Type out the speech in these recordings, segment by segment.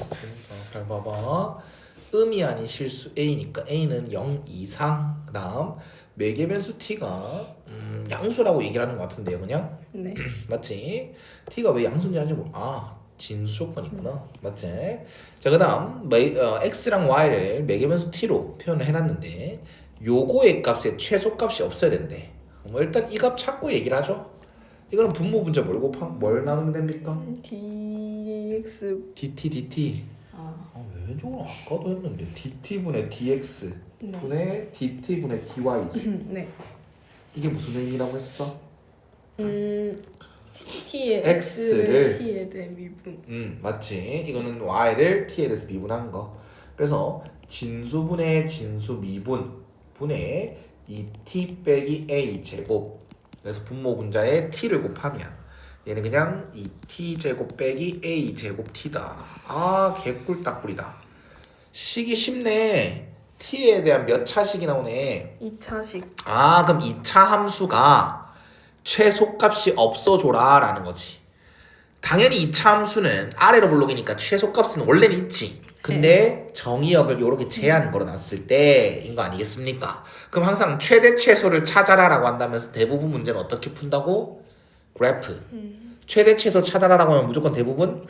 진짜 잘 봐봐. 음이 아닌 실수 A니까 A는 0 이상. 그다음 매개변수 T가 양수라고 얘기를 하는 것 같은데요, 그냥? 네. 맞지? T가 왜 양수인지 알지 모르. 진수 조건이 있구나. 맞지? 자, 그다음 X랑 Y를 매개변수 T로 표현을 해놨는데 요거의 값에 최소값이 없어야 된대. 일단 이 값 찾고 얘기를 하죠. 이거는 분모 분자 뭘 나누면 됩니까? dx dt. 왼쪽으로 아까도 했는데 dt분의 dx 분의 dt분의 dy지. 네. 이게 무슨 의미라고 했어? t의 x를 t에 대해 미분. 맞지. 이거는 y를 t에 대해서 미분한 거. 그래서 진수분의 진수 미분 분의 이 t 빼기 a 제곱. 그래서 분모 분자에 t를 곱하면 얘는 그냥 이 t 제곱 빼기 a 제곱 t다. 개꿀딱꿀이다. 식이 쉽네. t에 대한 몇 차식이 나오네. 2차식. 그럼 2차 함수가 최소값이 없어줘라 라는 거지. 당연히 2차 함수는 아래로 블록이니까 최소값은 원래는 있지. 근데 정의역을 이렇게 제한 걸어놨을 때인 거 아니겠습니까? 그럼 항상 최대 최소를 찾아라라고 한다면서 대부분 문제는 어떻게 푼다고? 그래프. 최대 최소 찾아라라고 하면 무조건 대부분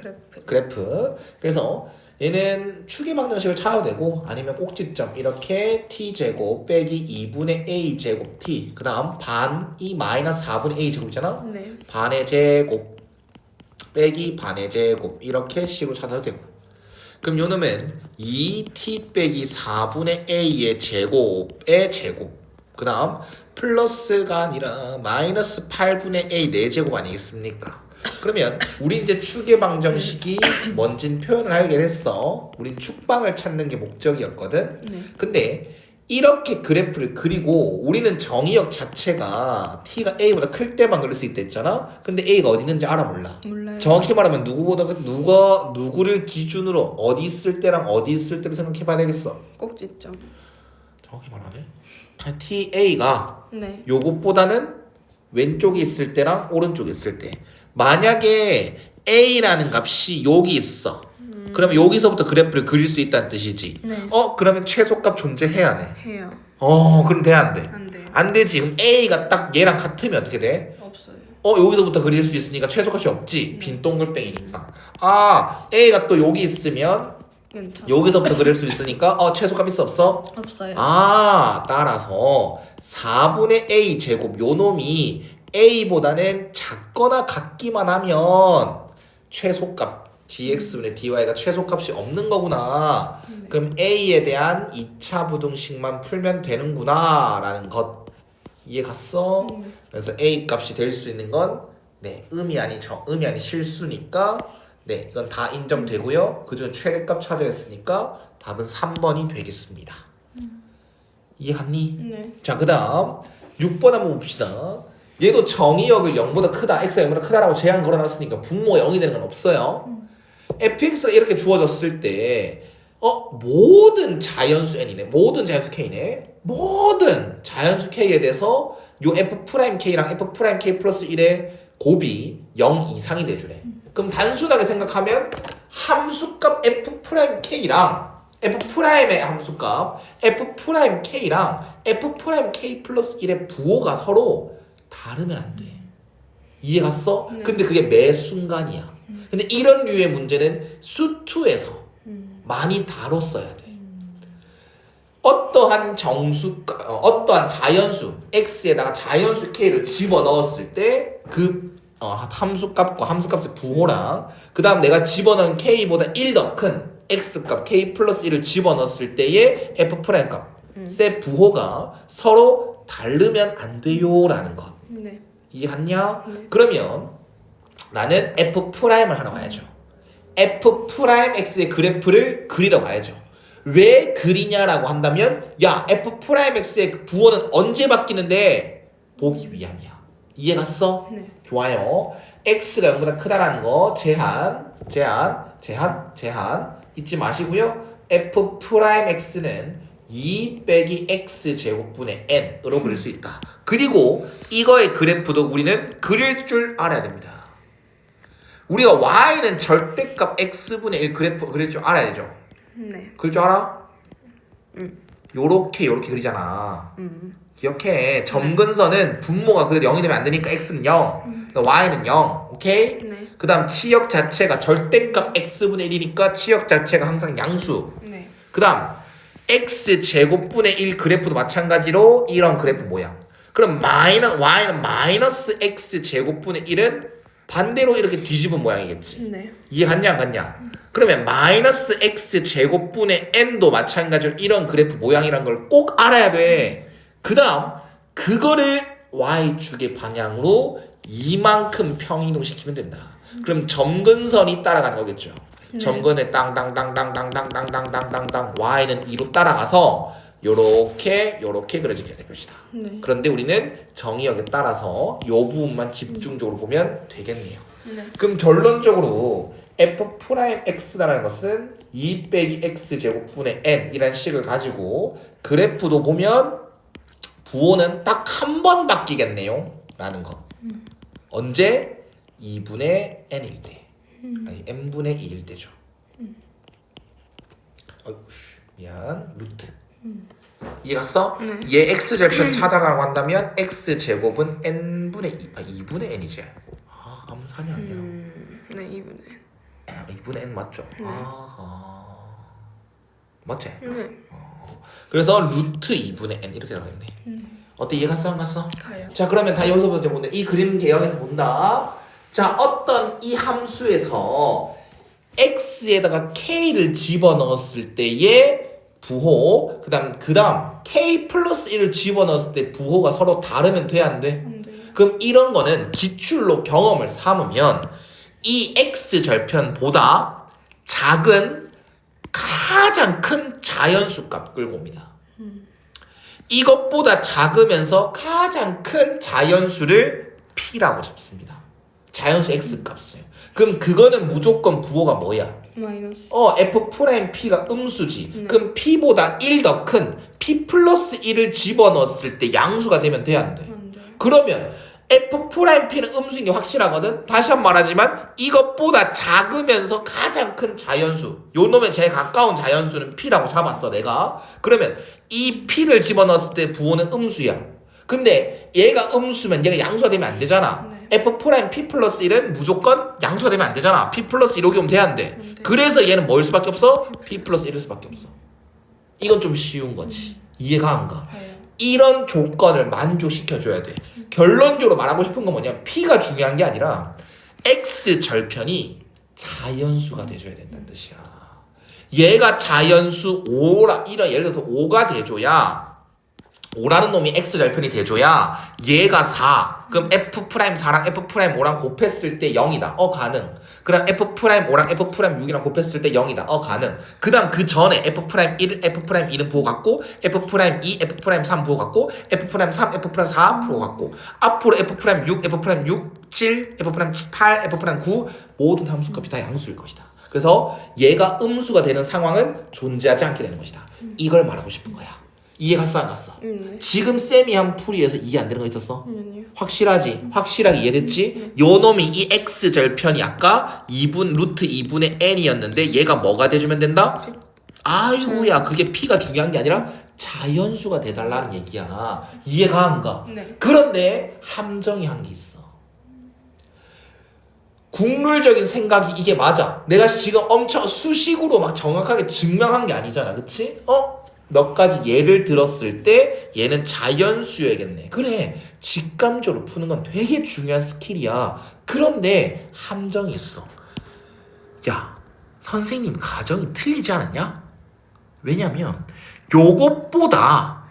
그래프. 그래서 얘는 추계 방정식을 찾아도 되고 아니면 꼭지점 이렇게 t제곱 빼기 2분의 a제곱 t 그 다음 반이 마이너스 4분의 a제곱이잖아. 네. 반의 제곱 빼기 반의 제곱 이렇게 식으로 찾아도 되고. 그럼 요놈은 2t 빼기 4분의 a의 제곱의 제곱 그 다음 플러스가 아니라 마이너스 8분의 a 4제곱 아니겠습니까? 그러면 우리 이제 추계 방정식이 뭔진 표현을 하게 됐어. 우린 축방을 찾는 게 목적이었거든. 네. 근데 이렇게 그래프를 그리고 우리는 정의역 자체가 t가 a보다 클 때만 그릴 수 있다 했잖아. 근데 a가 어디 있는지 알아 몰라? 몰라요. 정확히 말하면 누구를 기준으로 어디 있을 때랑 어디 있을 때를 생각해 봐야 되겠어. 꼭지점. 정확히 말하네. ta가 네. 요것보다는 왼쪽에 있을 때랑 오른쪽에 있을 때 만약에 a라는 값이 여기 있어. 그러면 여기서부터 그래프를 그릴 수 있다는 뜻이지. 네. 그러면 최소값 존재해야 돼. 해요. 그럼 돼, 안 돼? 안 돼요. 안 되지. 그럼 a가 딱 얘랑 같으면 어떻게 돼? 없어요. 여기서부터 그릴 수 있으니까 최소값이 없지. 빈 동글뱅이니까. a가 또 여기 있으면 괜찮아. 여기서부터 그릴 수 있으니까 최소값 있어 없어? 없어요. 따라서 4분의 a 제곱 요 놈이 a보다는 작거나 같기만 하면 최소값 dx분의 dy가 최소값이 없는 거구나. 그럼 a에 대한 2차 부등식만 풀면 되는구나 라는 것 이해 갔어? 그래서 a 값이 될 수 있는 건 음이 아닌 실수니까 이건 다 인정되고요. 그중 최대값 찾으랬으니까 답은 3번이 되겠습니다. 이해갔니? 네. 자, 그 다음 6번 한번 봅시다. 얘도 정의역을 0보다 크다, x가 0보다 크다라고 제한 걸어놨으니까 분모가 0이 되는 건 없어요. fx가 이렇게 주어졌을 때 모든 자연수 n이네. 모든 자연수 k네. 모든 자연수 k에 대해서 요 f'k랑 f'k 플러스 1의 곱이 0 이상이 돼주래. 그럼 단순하게 생각하면 함수값 f'k랑 f'의 함수값 f'k랑 f'k 플러스 1의 부호가 서로 다르면 안 돼. 이해 갔어? 네. 근데 그게 매 순간이야. 근데 이런 류의 문제는 수투에서 많이 다뤘어야 돼. 어떠한 어떠한 자연수 x에다가 자연수 k를 집어넣었을 때 그 함수값과 함수값의 부호랑 그 다음 내가 집어넣은 k보다 1 더 큰 x값 k 플러스 1을 집어넣었을 때의 f'값의 부호가 서로 다르면 안 돼요 라는 것. 네. 이해 갔냐? 네. 그러면 나는 f'을 하러 가야죠. f'x의 그래프를 그리러 가야죠. 왜 그리냐라고 한다면 f'x의 부호는 언제 바뀌는데 보기 위함이야. 이해 갔어? 네. 좋아요. x가 0보다 크다라는 거 제한 잊지 마시고요. f'x는 2 빼기 x 제곱분의 n으로 그릴 수 있다. 그리고 이거의 그래프도 우리는 그릴 줄 알아야 됩니다. 우리가 y는 절대값 x분의 1 그래프 그릴 줄 알아야 되죠? 네. 그릴 줄 알아? 요렇게 그리잖아. 기억해. 점근선은 분모가 그대로 0이 되면 안 되니까 x는 0, y는 0. 오케이? 네. 그 다음 치역 자체가 절대값 x분의 1이니까 치역 자체가 항상 양수. 네. 그 다음 x 제곱분의 1 그래프도 마찬가지로 이런 그래프 모양. 그럼 y는 마이너스 x 제곱분의 1은 반대로 이렇게 뒤집은 모양이겠지. 네. 이해갔냐 안 갔냐? 그러면 마이너스 x 제곱분의 n도 마찬가지로 이런 그래프 모양이란 걸 꼭 알아야 돼. 그 다음 그거를 y축의 방향으로 이만큼 평이동시키면 된다. 그럼 점근선이 따라가는 거겠죠. 네. 점근에 땅땅땅땅땅땅땅땅땅땅 y는 2로 따라가서 요렇게 그려지게 될 것이다. 네. 그런데 우리는 정의역에 따라서 요 부분만 집중적으로 보면 되겠네요. 네. 그럼 결론적으로 f'x라는 것은 2 빼기 x 제곱분의 n 이란 식을 가지고 그래프도 보면 부호는 딱 한 번 바뀌겠네요 라는 것. 언제? 2분의 n일 때. 아니 n분의 2일 때죠. 어이구 미안 루트. 이해갔어? 네. 얘 x절편 찾아라고 한다면 x제곱은 n분의 2, 2분의 n이지. 아 암산이 안 되나? 네, 2분의. 2분의 n 맞죠? 아하. 맞지? 네. 그래서 루트 2분의 n 이렇게 나가겠네. 어때? 이해갔어? 안 갔어? 가요. 자 그러면 다 여기서부터 이제 본다. 이 그림 개형에서 본다. 자 어떤 이 함수에서 x에다가 k를 집어넣었을 때의 부호 그 다음 k 플러스 1을 집어넣었을 때 부호가 서로 다르면 돼 안 돼? 안 돼요. 그럼 이런 거는 기출로 경험을 삼으면 이 x절편보다 작은 가장 큰 자연수 값 끌고 옵니다. 이것보다 작으면서 가장 큰 자연수를 p라고 잡습니다. 자연수 x 값을. 그럼 그거는 무조건 부호가 뭐야? 마이너스. f'p가 음수지. 네. 그럼 p보다 1 더 큰 p 플러스 1을 집어넣었을 때 양수가 되면 돼 안 돼? 안 돼요. 그러면 f'p는 음수인 게 확실하거든. 다시 한 번 말하지만 이것보다 작으면서 가장 큰 자연수 요 놈에 제일 가까운 자연수는 p라고 잡았어 내가. 그러면 이 p를 집어넣었을 때 부호는 음수야. 근데 얘가 음수면 얘가 양수가 되면 안 되잖아. 네. f'p 플러스 1은 무조건 양수가 되면 안 되잖아. p 플러스 1 오게 오면 돼 안 돼? 안 돼. 그래서 얘는 뭐일 수밖에 없어? p 플러스 1일 수밖에 없어. 이건 좀 쉬운 거지. 이해가 안 가? 가요. 이런 조건을 만족시켜줘야 돼. 결론적으로 말하고 싶은 건 뭐냐면 p가 중요한 게 아니라 x 절편이 자연수가 돼줘야 된다는 뜻이야. 얘가 자연수 5라 이런 예를 들어서 5가 돼줘야 5라는 놈이 x 절편이 돼줘야 얘가 4. 그럼 f'4랑 f'5랑 곱했을 때 0이다. 가능. 그럼 f'5랑 f'6이랑 곱했을 때 0이다. 가능. 그 다음 그 전에 f'1, f'2는 부호 같고 f'2, f'3 부호 같고 f'3, f'4 부호 같고 앞으로 f'6, f'6, 7, f'8, f'9 모든 함수값이 다 양수일 것이다. 그래서 얘가 음수가 되는 상황은 존재하지 않게 되는 것이다. 이걸 말하고 싶은 거야. 이해 갔어 안 갔어? 네. 지금 쌤이 한 풀이에서 이해 안 되는 거 있었어? 아니요. 확실하지? 확실하게 이해됐지? 요 놈이 이 x절편이 아까 루트 2분의 n이었는데 얘가 뭐가 돼주면 된다? 아이고야 그게 p가 중요한 게 아니라 자연수가 돼달라는 얘기야. 이해가 안 가? 네. 그런데 함정이 한 게 있어. 국룰적인 생각이 이게 맞아. 내가 지금 엄청 수식으로 막 정확하게 증명한 게 아니잖아. 그치? 몇 가지 예를 들었을 때 얘는 자연수여야겠네. 그래. 직감적으로 푸는 건 되게 중요한 스킬이야. 그런데 함정이 있어. 야, 선생님 가정이 틀리지 않았냐? 왜냐면 요것보다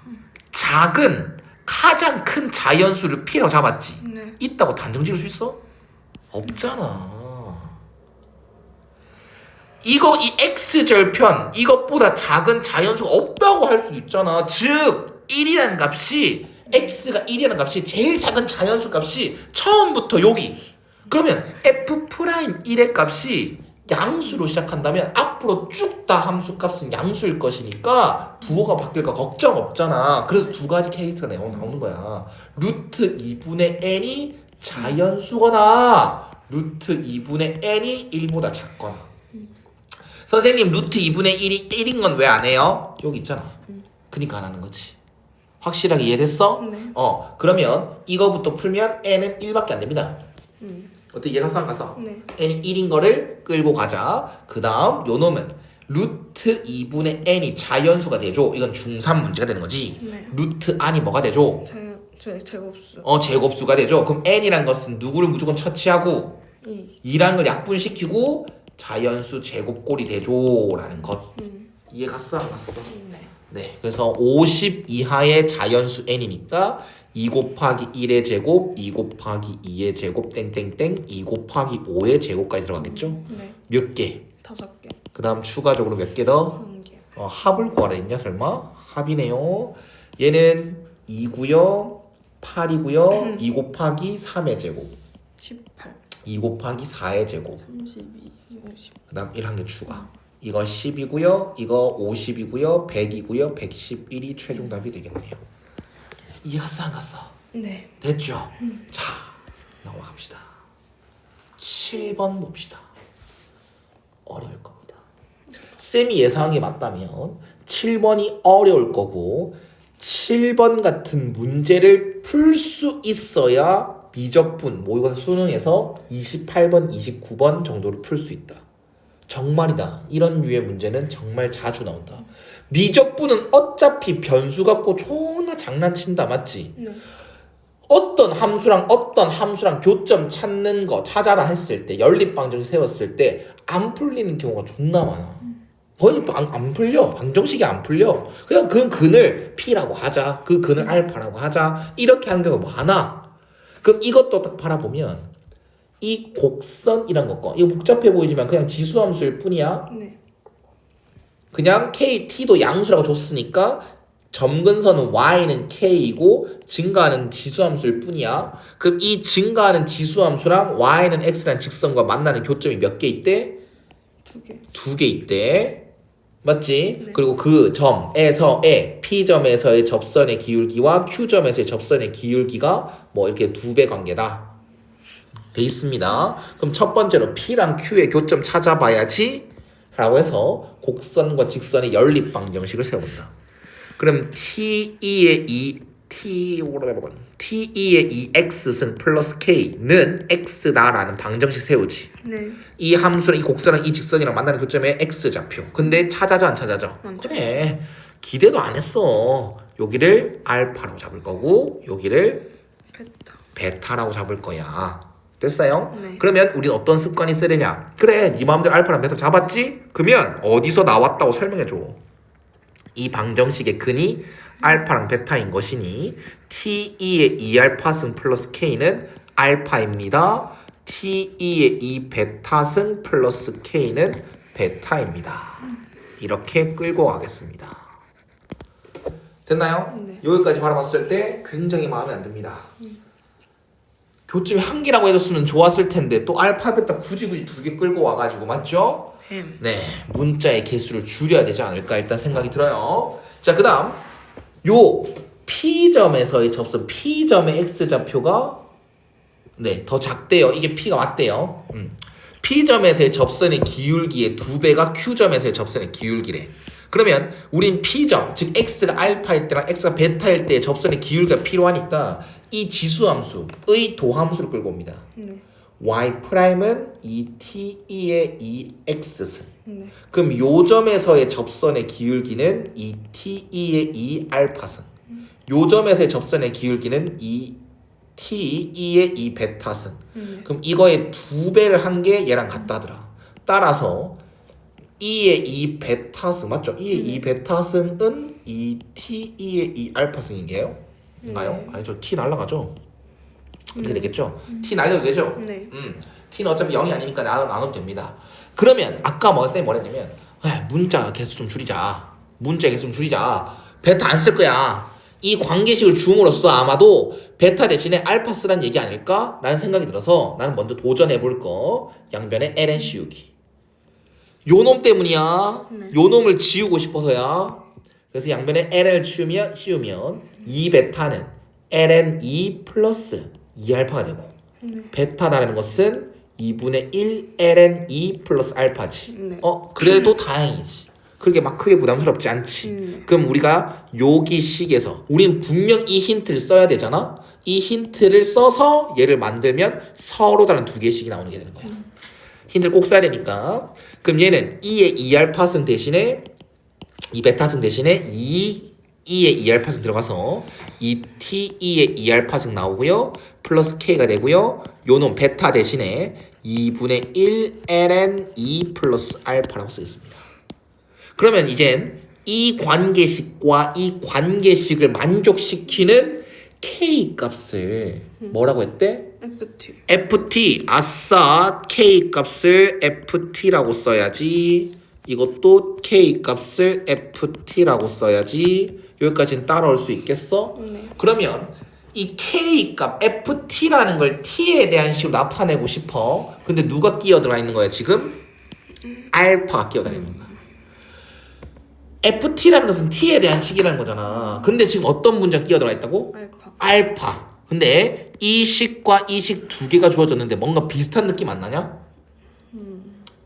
작은 가장 큰 자연수를 p라고 잡았지. 네. 있다고 단정 지을 수 있어? 없잖아. 이 x절편 이것보다 작은 자연수가 없다고 할 수도 있잖아. 즉 1이라는 값이 x가 1이라는 값이 제일 작은 자연수 값이 처음부터 여기. 그러면 f'1의 값이 양수로 시작한다면 앞으로 쭉 다 함수 값은 양수일 것이니까 부호가 바뀔까 걱정 없잖아. 그래서 두 가지 케이스가 나오는 거야. 루트 2분의 n이 자연수거나 루트 2분의 n이 1보다 작거나. 선생님 루트 2분의 1이 1인 건 왜 안 해요? 여기 있잖아. 그니까 안 하는 거지. 확실하게 이해됐어? 네. 그러면 이거부터 풀면 n은 1밖에 안 됩니다. 어떻게 이해갔어 안 갔어? 네. n이 1인 거를 끌고 가자. 그 다음 요 놈은 루트 2분의 n이 자연수가 되죠. 이건 중3 문제가 되는 거지. 네. 루트 안이 뭐가 되죠? 제곱수. 제곱수가 되죠. 그럼 n이란 것은 누구를 무조건 처치하고 2. 2라는 걸 약분시키고 자연수 제곱꼴이 되죠 라는 것. 이해갔어 안 갔어? 네. 네, 그래서 50 이하의 자연수 n이니까 2 곱하기 1의 제곱, 2 곱하기 2의 제곱, 땡땡땡, 2 곱하기 5의 제곱까지 들어가겠죠? 네. 몇 개? 5개. 그 다음 추가적으로 몇 개 더? 1개. 합을 구하라 했냐 설마? 합이네요. 얘는 2고요, 8이고요, 2 곱하기 3의 제곱, 18. 2 곱하기 4의 제곱, 32. 50. 그 다음 1 한 개 추가. 이거 10이고요, 이거 50이고요, 100이고요, 111이 최종 답이 되겠네요. 이해갔어 안 갔어? 네. 됐죠? 자, 넘어갑시다. 7번 봅시다. 어려울 겁니다. 쌤이 예상한 게 맞다면 7번이 어려울 거고 7번 같은 문제를 풀 수 있어야 미적분 모의고사 수능에서 28번, 29번 정도를 풀 수 있다. 정말이다. 이런 류의 문제는 정말 자주 나온다. 미적분은 어차피 변수 갖고 존나 장난친다. 맞지? 네. 어떤 함수랑 교점 찾는 거 찾아라 했을 때 연립방정식 세웠을 때 안 풀리는 경우가 존나 많아. 거의 안 풀려. 방정식이 안 풀려. 그냥 그 근을 P라고 하자. 그 근을 알파라고 하자. 이렇게 하는 경우가 많아. 그럼 이것도 딱 바라보면 이 곡선이란 것과 이거 복잡해 보이지만 그냥 지수함수일 뿐이야. 네. 그냥 KT도 양수라고 줬으니까 점근선은 Y는 K이고 증가하는 지수함수일 뿐이야. 그럼 이 증가하는 지수함수랑 Y는 X라는 직선과 만나는 교점이 몇 개 있대? 2개. 2개 있대. 맞지? 네. 그리고 그 점에서의 P점에서의 접선의 기울기와 Q점에서의 접선의 기울기가 뭐 이렇게 2배 관계다. 돼 있습니다. 그럼 첫 번째로 P랑 Q의 교점 찾아봐야지 라고 해서 곡선과 직선의 연립 방정식을 세운다. 그럼 T2의 2x승 플러스 k는 x다라는 방정식 세우지. 네. 이 함수랑 이 곡선랑 이 직선이랑 만나는 교점의 x좌표. 근데 찾아져 안 찾아져? 안 그래. 기대도 안 했어. 여기를 알파라고 잡을 거고 여기를 베타. 베타라고 잡을 거야. 됐어요? 네. 그러면 우린 어떤 습관이 쓰느냐? 그래, 네 마음대로 알파랑 베타 잡았지? 그러면 어디서 나왔다고 설명해줘. 이 방정식의 근이 알파랑 베타인 것이니 T2의 2알파승 플러스 K는 알파입니다. T2의 2베타승 플러스 K는 베타입니다. 이렇게 끌고 가겠습니다. 됐나요? 네. 여기까지 바라봤을 때 굉장히 마음에 안 듭니다. 교점이 한 개라고 해줬으면 좋았을 텐데 또 알파 베타 굳이 2개 끌고 와가지고 맞죠? 네, 문자의 개수를 줄여야 되지 않을까 일단 생각이 들어요. 자, 그 다음 요 P점에서의 접선 P점의 X좌표가 네, 더 작대요. 이게 P가 맞대요. P점에서의 접선의 기울기의 2배가 Q점에서의 접선의 기울기래. 그러면 우린 P점, 즉 X가 알파일 때랑 X가 베타일 때의 접선의 기울기가 필요하니까 이 지수함수의 도함수를 끌고 옵니다. 네. Y'은 이 T2의 2X승. 네. 그럼 요 점에서의 접선의 기울기는 이 T2의 2알파승. 요 점에서의 접선의 기울기는 이 T2의 2베타승. 그럼 이거의 2배를 한 게 얘랑 같다더라. 따라서 2의 2베타승 맞죠? 2의 2베타승은 이 T2의 2알파승이게요? 인가요? 아니 저 T 날라가죠? 이렇게 되겠죠? T 날려도 되죠? 네. T는 어차피 0이 아니니까 나눠도 됩니다. 그러면 아까 쌤이 뭐랬냐면 문자 개수 좀 줄이자. 문자 개수 좀 줄이자. 베타 안 쓸 거야. 이 관계식을 줌으로써 아마도 베타 대신에 알파 쓰란 얘기 아닐까? 라는 생각이 들어서 나는 먼저 도전해볼 거 양변에 ln 씌우기. 요 놈 때문이야. 네. 요 놈을 지우고 싶어서야. 그래서 양변에 ln을 씌우면 2베타는 ln 2 플러스 2알파가 되고 네. 베타라는 것은 2분의 1 ln 2 플러스 알파지. 네. 그래도 다행이지. 그렇게 막 크게 부담스럽지 않지. 그럼 우리가 여기식에서 우린 분명 이 힌트를 써야 되잖아. 이 힌트를 써서 얘를 만들면 서로 다른 두 개씩이 나오는 게 되는 거야. 힌트를 꼭 써야 되니까. 그럼 얘는 2의 2알파승 대신에 2베타승 대신에 2의 2알파승 들어가서 2t 2의 2알파승 나오고요. 플러스 k가 되고요. 요놈 베타 대신에 2분의 1 ln 2 플러스 알파라고 쓰겠습니다. 그러면 이젠 이 관계식과 이 관계식을 만족시키는 k 값을 뭐라고 했대? FT. ft. 아싸, k 값을 ft라고 써야지. 이것도 k 값을 ft라고 써야지. 여기까지는 따라올 수 있겠어? 네. 그러면 이 k 값 ft라는 걸 t에 대한 식으로 나타내고 싶어. 근데 누가 끼어들어 있는 거야 지금? 알파가 끼어들어 있는 거야. ft라는 것은 t에 대한 식이라는 거잖아. 근데 지금 어떤 문제가 끼어들어 있다고? 알파. 알파. 근데 이 식과 이 식 두 개가 주어졌는데 뭔가 비슷한 느낌 안 나냐?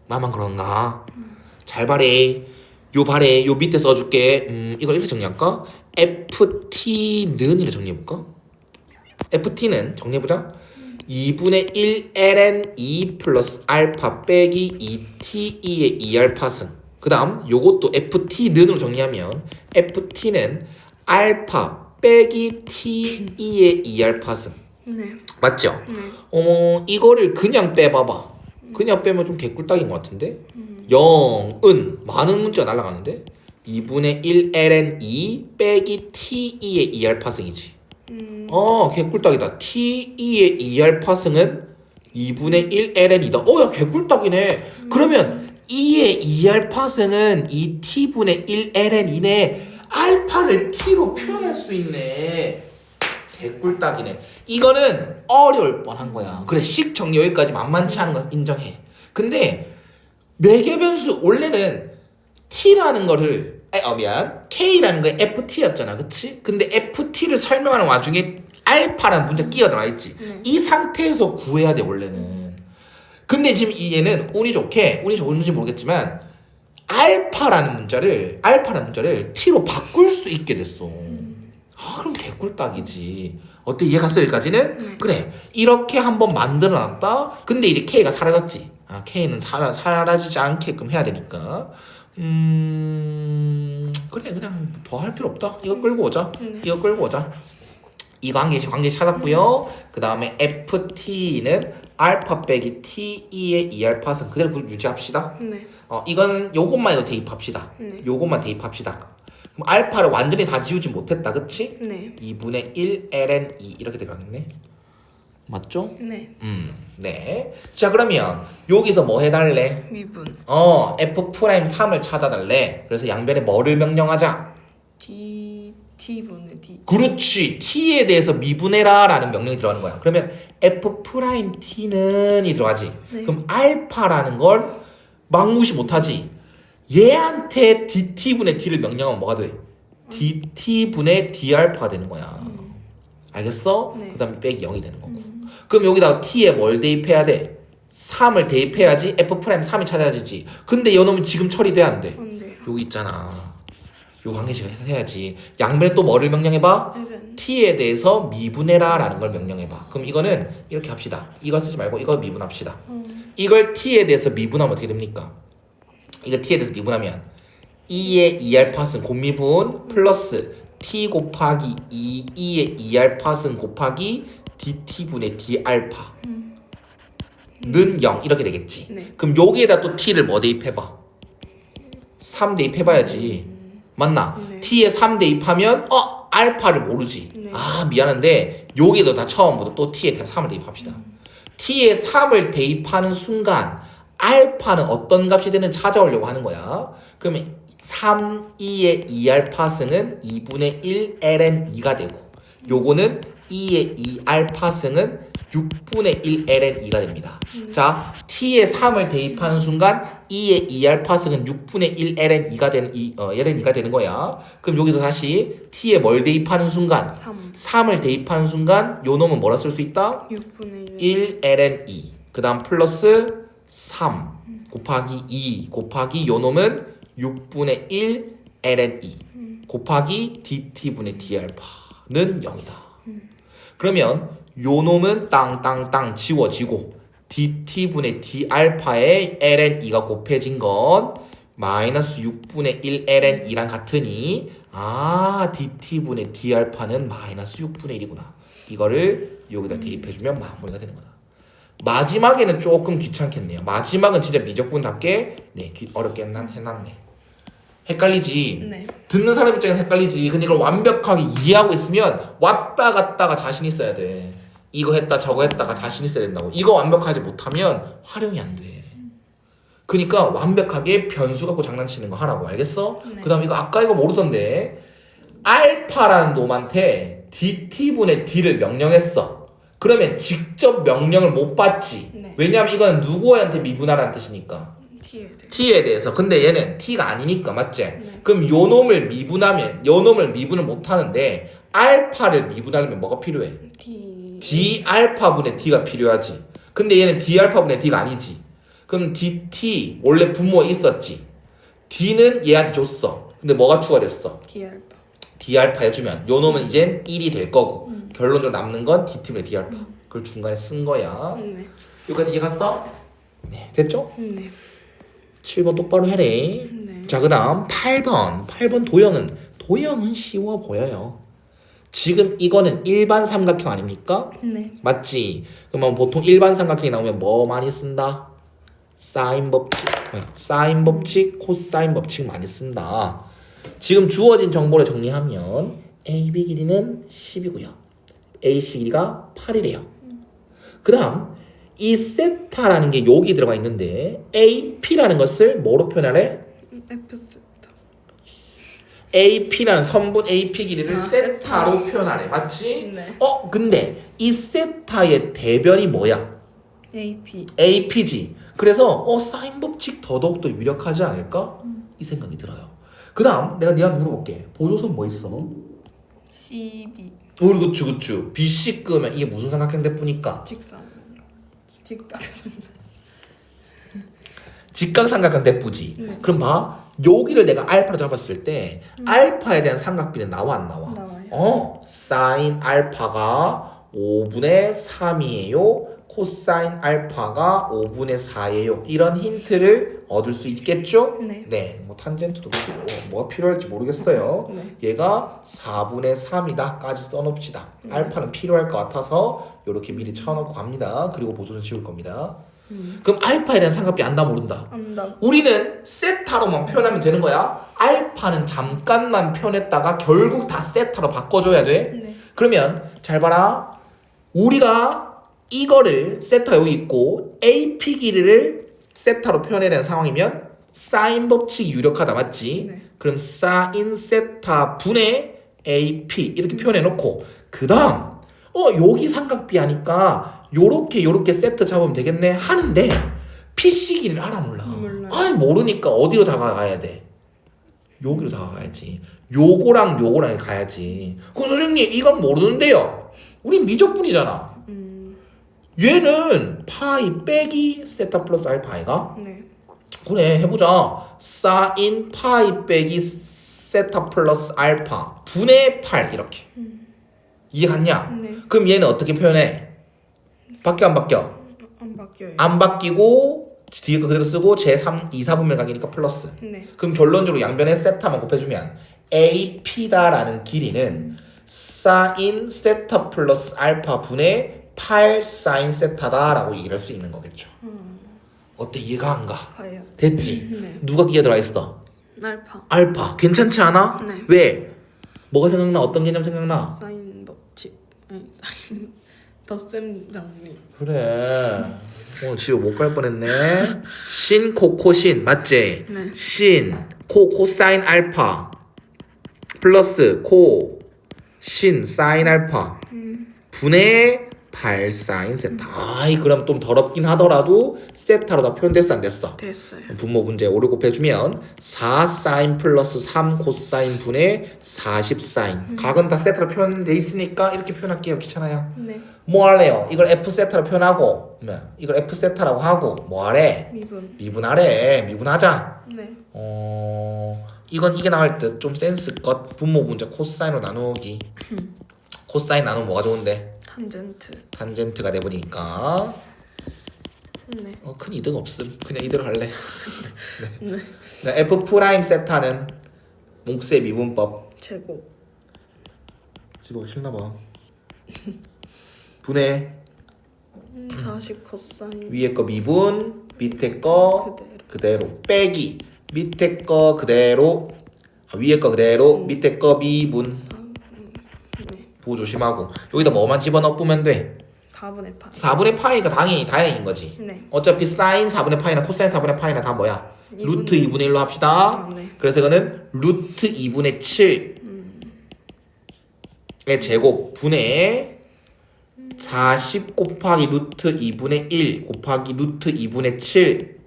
나만 그런가? 잘 봐래. 요 봐래. 요 밑에 써줄게. 이걸 이렇게 정리할까? ft는 이렇게 정리해볼까? ft는 정리해보자. 2분의 1 ln 2 플러스 알파 빼기 2t 2의 2알파승. 그 다음 요것도 ft는으로 정리하면 ft는 알파 빼기 t 2의 2알파승. 네. 맞죠? 네. 이거를 그냥 빼봐봐. 그냥 빼면 좀 개꿀딱인 것 같은데? 0은 많은 문자가 날아가는데? 2분의 1 ln 2 빼기 t 2의 2알파승이지. 개꿀딱이다. t 2의 2알파승은 2분의 1 ln 2다. 야 개꿀딱이네. 그러면 2의 2알파승은 2t분의 1 ln 2네. 알파를 t로 표현할 수 있네. 개꿀딱이네. 이거는 어려울 뻔한 거야. 그래, 식 정리 여기까지 만만치 않은 건 인정해. 근데 매개 변수 원래는 t라는 거를 k라는 게 ft였잖아, 그치? 근데 ft를 설명하는 와중에 알파라는 문제 끼어들어 있지. 이 상태에서 구해야 돼 원래는. 근데 지금 얘는 운이 좋은지 모르겠지만 알파라는 문자를 t로 바꿀 수 있게 됐어. 그럼 개꿀딱이지. 어때? 이해갔어 여기까지는? 그래, 이렇게 한번 만들어놨다. 근데 이제 k가 사라졌지. k는 사라지지 않게끔 해야 되니까. 그래, 그냥 더 할 필요 없다. 이거 끌고 오자. 이 관계식 찾았고요. 그 다음에 ft는 알파 빼기 t 2의 2알파승 그대로 유지합시다. 네. 이거는 요것만 이거 대입합시다. 네. 요것만 대입합시다. 그럼 알파를 완전히 다 지우지 못했다, 그치? 네. 2분의 1 ln 2 이렇게 들어가겠네. 맞죠? 네. 네. 자, 그러면 여기서 뭐 해달래? 미분. f'3을 찾아달래. 그래서 양변에 뭐를 명령하자? t분의 d. 그렇지. t에 대해서 미분해라 라는 명령이 들어가는 거야. 그러면 f't는 이 들어가지. 네. 그럼 알파라는 걸 막무시 못하지. 얘한테 dt분의 d를 명령하면 뭐가 돼? dt분의 d알파가 되는 거야. 알겠어? 네. 그 다음에 빼기 0이 되는 거고. 그럼 여기다가 t에 뭘 대입해야 돼? 3을 대입해야지 f'3이 찾아지지. 근데 이놈은 지금 처리돼야 안 돼. 안 돼요. 여기 있잖아. 요 관계식을 해야지. 양변에 또 뭐를 명령해봐? ln. t에 대해서 미분해라 라는 걸 명령해봐. 그럼 이거는 이렇게 합시다. 이거 쓰지 말고 이거 미분합시다. 이걸 t에 대해서 미분하면 어떻게 됩니까? 이거 t에 대해서 미분하면 2의 2알파승 곱미분 플러스 t 곱하기 2의 2알파승 곱하기 dt분의 d알파 는 0 이렇게 되겠지. 네. 그럼 여기에다 또 t를 뭐 대입해봐? 3 대입해봐야지. 맞나? 네. t에 3 대입하면 알파를 모르지. 네. 미안한데 여기도 다 처음부터 또 t에 3을 대입합시다. t에 3을 대입하는 순간 알파는 어떤 값이 되는 찾아오려고 하는 거야. 그러면 3, 2의 2알파승은 2분의 1 ln 2가 되고 요거는 2의 2알파승은 6분의 1 ln 2가 됩니다. 자, t에 3을 대입하는 순간 2의 2알파승은 6분의 1 ln 2가 되는 ln 2가 되는 거야. 그럼 여기서 다시 t에 뭘 대입하는 순간 3. 3을 대입하는 순간 요 놈은 뭐라 쓸 수 있다? 6분의 1 ln 2. 그 다음 플러스 3 곱하기 2 곱하기 요 놈은 6분의 1 ln 2 곱하기 dt분의 d알파는 0이다. 그러면 요 놈은 땅땅땅 지워지고 dt분의 d알파에 ln 2가 곱해진 건 마이너스 6분의 1 ln 2랑 같으니 dt분의 d알파는 마이너스 6분의 1이구나. 이거를 여기다 대입해주면 마무리가 되는 거다. 마지막에는 조금 귀찮겠네요. 마지막은 진짜 미적분답게 어렵게 해놨네. 헷갈리지? 네. 듣는 사람 입장에서 헷갈리지. 근데 이걸 완벽하게 이해하고 있으면 왔다 갔다가 자신 있어야 돼. 이거 했다 저거 했다가 자신 있어야 된다고. 이거 완벽하지 못하면 활용이 안 돼. 그러니까 완벽하게 변수 갖고 장난치는 거 하라고. 알겠어? 네. 그 다음 이거 아까 이거 모르던데 알파라는 놈한테 dt분의 d를 명령했어. 그러면 직접 명령을 못 받지. 네. 왜냐면 이거는 누구한테 미분하라는 뜻이니까. T에 대해. t에 대해서. 근데 얘는 t가 아니니까 맞지? 네. 그럼 요 놈을 미분하면 요 놈을 미분을 못 하는데 알파를 미분하려면 뭐가 필요해? D. d 알파분의 d가 필요하지. 근데 얘는 d 알파분의 d가 아니지. 그럼 dt 원래 분모에 있었지. d는 얘한테 줬어. 근데 뭐가 추가됐어? D 알파. d 알파 해주면 요 놈은 이젠 1이 될 거고 결론적으로 남는 건 dt분의 d 알파. 그걸 중간에 쓴 거야. 네. 여기까지 이해갔어? 네. 됐죠? 네. 7번 똑바로 해래. 네. 자, 그 다음 8번 도형은 쉬워 보여요. 지금 이거는 일반 삼각형 아닙니까? 네. 맞지? 그러면 보통 일반 삼각형이 나오면 뭐 많이 쓴다? 사인 법칙, 코사인 법칙 많이 쓴다. 지금 주어진 정보를 정리하면 AB 길이는 10이고요. AC 길이가 8이래요. 그 다음 이 세타라는 게 여기 들어가 있는데 AP라는 것을 뭐로 표현하래? F 세타. AP라는 선분 AP 길이를 세타로 세타로. 표현하래. 맞지? 네. 근데 이 세타의 대변이 뭐야? AP. AP지. 그래서 사인 법칙 더더욱 더 유력하지 않을까? 이 생각이 들어요. 그 다음 내가 니한테 물어볼게. 보조선 뭐 있어? CB. 우리 그쵸. BC 끄면 이게 무슨 삼각형 대꾸니까? 직각삼각형 대꾸지. 네. 그럼 봐. 여기를 내가 알파로 잡았을 때 알파에 대한 삼각비는 나와 안 나와? 나와요. 사인 알파가 5분의 3이에요. 코사인 알파가 5분의 4예요. 이런 힌트를 얻을 수 있겠죠? 네. 뭐 탄젠트도 그렇고 뭐가 필요할지 모르겠어요. 네. 얘가 4분의 3이다까지 써놓읍시다. 알파는 필요할 것 같아서 이렇게 미리 쳐놓고 갑니다. 그리고 보조선 지울 겁니다. 그럼 알파에 대한 삼각비 안다 모른다. 안다. 우리는 세타로만 표현하면 되는 거야. 알파는 잠깐만 표현했다가 결국 다 세타로 바꿔줘야 돼. 네. 그러면 잘 봐라. 우리가 이거를 세타 여기 있고 AP 길이를 세타로 표현해야 되는 상황이면 사인 법칙이 유력하다. 맞지? 네. 그럼 사인 세타 분의 AP 이렇게 표현해 놓고 그 다음 여기 삼각비 하니까 요렇게 세트 잡으면 되겠네 하는데 PC 길이를 알아 몰라? 몰라요. 아니 모르니까 어디로 다가가야 돼? 여기로 다가가야지. 요거랑 가야지. 그럼 선생님 이건 모르는데요. 우린 미적분이잖아. 얘는 파이 빼기 세타 플러스 알파이가? 네. 그래 해보자. 사인 파이 빼기 세타 플러스 알파 분의 8 이렇게. 이해갔냐? 네. 그럼 얘는 어떻게 표현해? 바뀌어 안 바뀌어? 안 바뀌어요. 안 바뀌고 뒤에 거 그대로 쓰고 제3 2사분면 각이니까 플러스. 네. 그럼 결론적으로 양변에 세타만 곱해주면 AP다라는 길이는 사인 세타 플러스 알파 분의 8 사인 세타다라고 얘기를 할 수 있는 거겠죠. 어때? 이해가 안 가? 가요. 됐지? 네. 누가 끼어 들어가 있어? 알파. 알파. 괜찮지 않아? 네. 왜? 뭐가 생각나? 어떤 개념 생각나? 사인 법칙. 덧셈 정리. 그래. 오늘 집에 못 갈 뻔했네. 신, 코, 코신. 맞지? 네. 신, 코, 코사인 알파. 플러스 코, 신, 사인 알파. 분의 8 사인 세타. 아이 그럼 좀 더럽긴 하더라도 세타로 다 표현됐어 안 됐어? 됐어요. 분모 문제 5를 곱해주면 4 사인 플러스 3 코사인 분의 40 사인. 각은 다 세타로 표현돼 있으니까 이렇게 표현할게요. 귀찮아요. 네. 뭐 할래요? 이걸 F 세타로 표현하고 이걸 F 세타라고 하고 뭐 하래? 미분. 미분하래. 미분하자. 네. 이건 이게 나올 듯. 좀 센스껏 분모 문제 코사인으로 나누기. 코사인 나누면 뭐가 좋은데? 탄젠트. 탄젠트가 돼버리니까 네. 큰 이득 없음. 그냥 이대로 할래. 네. 네. F 프라임 세타는 몽세 미분법. 제곱. 집어 싫나봐. 분해 40 코사인. 위에 거 미분 밑에 거 그대로 빼기 밑에 거 그대로 위에 거 그대로 밑에 거 미분. 네. 부호 조심하고 여기다 뭐만 집어넣어 보면 돼. 4분의 파. 4분의 파이가 당연히 다행인 거지. 네. 어차피 사인 4분의 파이나 코사인 4분의 파이나 다 뭐야? 루트 2분의 1로 합시다. 네. 그래서 이거는 루트 2분의 7의 제곱 분의 40 곱하기 루트 2분의 1 곱하기 루트 2분의 7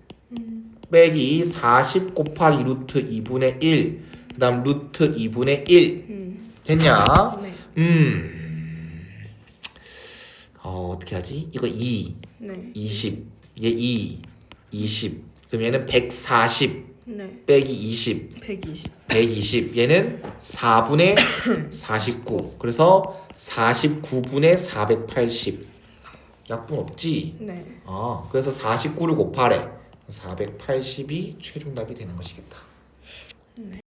빼기 40 곱하기 루트 2분의 1 그 다음 루트 2분의 1 됐냐? 네. 어떻게 하지? 이거 2 네. 20 얘 2 20 그럼 얘는 140 네. 빼기 20 120. 120 얘는 4분의 49 그래서 49분의 480 약분 없지? 네. 그래서 49를 곱하래 480이 최종답이 되는 것이겠다. 네.